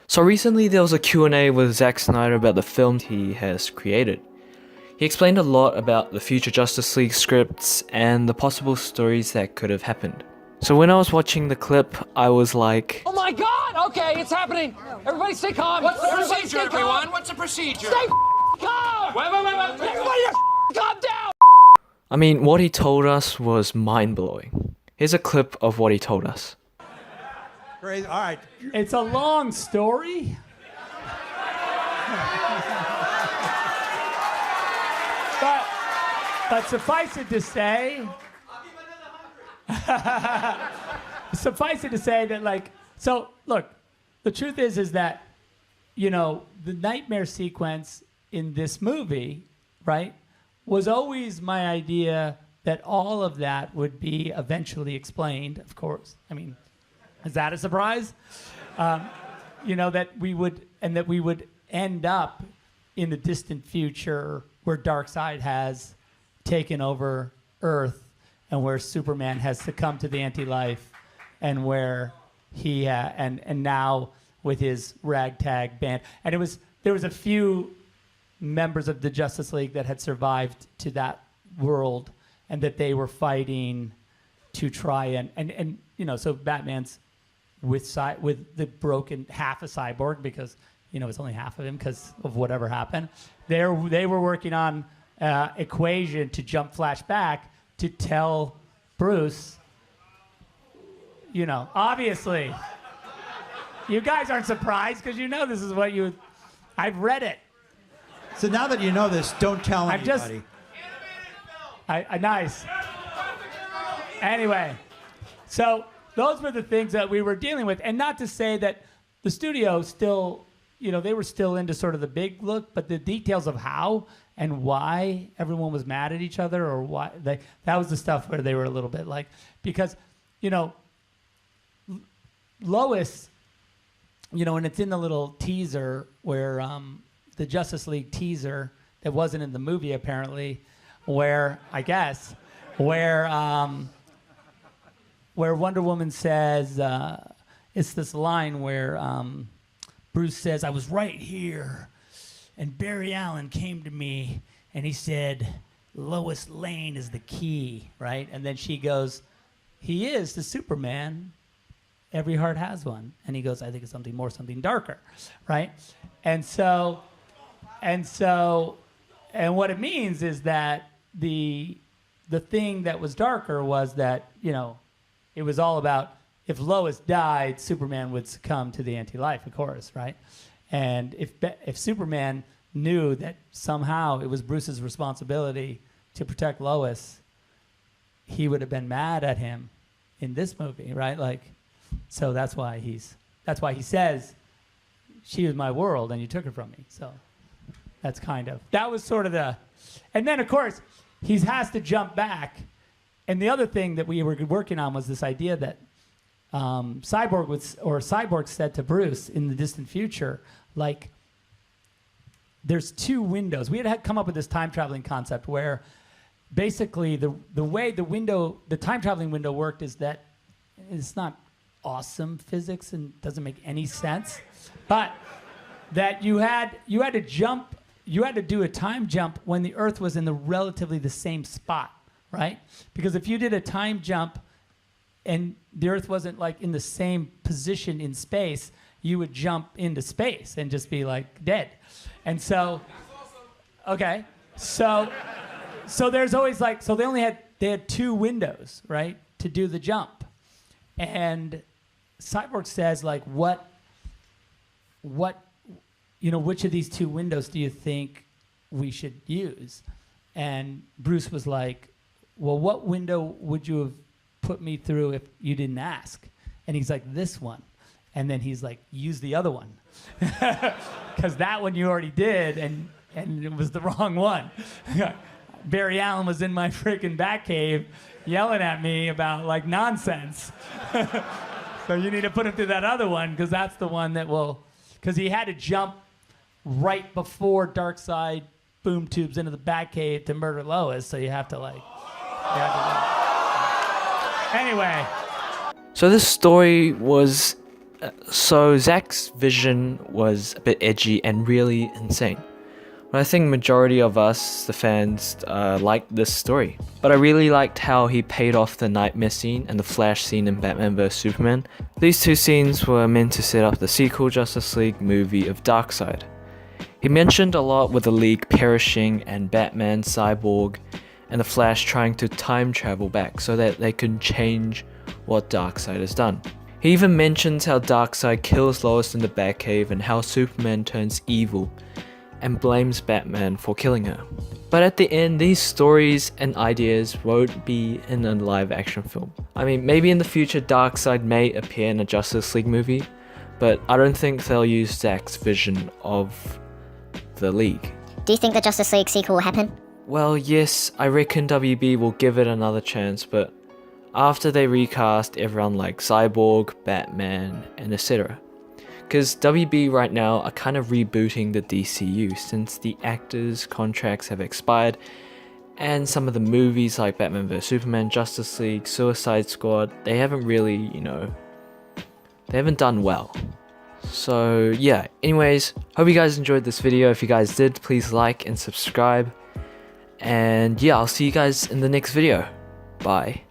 So recently there was a Q&A with Zack Snyder about the film he has created. He explained a lot about the future Justice League scripts and the possible stories that could have happened. So when I was watching the clip, I was like, Oh my God! Okay, it's happening. Everybody stay calm. What's the Everybody procedure, stay calm. everyone? What's the procedure? Stay calm. Wait. Everybody just calm down. I mean, what he told us was mind-blowing. Here's a clip of what he told us. Great. All right. It's a long story. but suffice it to say, so look, the truth is that, you know, the nightmare sequence in this movie, right, was always my idea that all of that would be eventually explained, of course. I mean, is that a surprise? You know, that we would end up in the distant future where Darkseid has taken over Earth and where Superman has succumbed to the anti-life and where he and now with his ragtag band. And there was a few members of the Justice League that had survived to that world and that they were fighting to try and you know, so Batman's with the broken half a cyborg because, you know, it's only half of him because of whatever happened. They were working on equation to jump flash back to tell Bruce, you know, obviously, you guys aren't surprised because you know this is what I've read it. So now that you know this, don't tell anybody. Nice. Anyway, so those were the things that we were dealing with. And not to say that the studio still, you know, they were still into sort of the big look, but the details of how and why everyone was mad at each other or why, that was the stuff where they were a little bit like, because, you know, Lois, you know, and it's in the little teaser where the Justice League teaser that wasn't in the movie apparently, where Wonder Woman says, it's this line where Bruce says, I was right here, and Barry Allen came to me, and he said, Lois Lane is the key, right? And then she goes, he is the Superman. Every heart has one. And he goes, I think it's something more, something darker, right? And what it means is that the thing that was darker was that, you know, it was all about if Lois died, Superman would succumb to the anti-life, of course, right? And if Superman knew that somehow it was Bruce's responsibility to protect Lois, he would have been mad at him in this movie, right? Like, so that's why he says, she was my world and you took her from me. So that was sort of and then of course, he has to jump back. And the other thing that we were working on was this idea that Cyborg said to Bruce in the distant future, like, there's two windows. We had come up with this time traveling concept where basically the way the time traveling window worked is that it's not awesome physics and doesn't make any sense, but that you had to jump, you had to do a time jump when the Earth was in relatively the same spot. Right? Because if you did a time jump and the Earth wasn't like in the same position in space, you would jump into space and just be like dead. And so, okay, so there's always like, so they had two windows, right, to do the jump. And Cyborg says like, what, you know, which of these two windows do you think we should use? And Bruce was like, well, what window would you have put me through if you didn't ask? And he's like, this one. And then he's like, use the other one. Because that one you already did, and it was the wrong one. Barry Allen was in my freaking Batcave yelling at me about, like, nonsense. So you need to put him through that other one, because that's the one that will... Because he had to jump right before Darkseid boom tubes into the Batcave to murder Lois, so you have to, like... Anyway. So this story was So Zack's vision was a bit edgy and really insane. But I think majority of us, the fans, liked this story. But I really liked how he paid off the nightmare scene and the Flash scene in Batman vs Superman. These two scenes were meant to set up the sequel Justice League movie of Darkseid. He mentioned a lot with the League perishing and Batman, Cyborg, and the Flash trying to time travel back so that they could change what Darkseid has done. He even mentions how Darkseid kills Lois in the Batcave and how Superman turns evil and blames Batman for killing her. But at the end, these stories and ideas won't be in a live action film. I mean, maybe in the future Darkseid may appear in a Justice League movie, but I don't think they'll use Zack's vision of the League. Do you think the Justice League sequel will happen? Well, yes, I reckon WB will give it another chance, but after they recast everyone like Cyborg, Batman, and etc. Because WB right now are kind of rebooting the DCU since the actors' contracts have expired and some of the movies like Batman vs Superman, Justice League, Suicide Squad, they haven't really, they haven't done well. So yeah, anyways, hope you guys enjoyed this video. If you guys did, please like and subscribe. And yeah, I'll see you guys in the next video. Bye.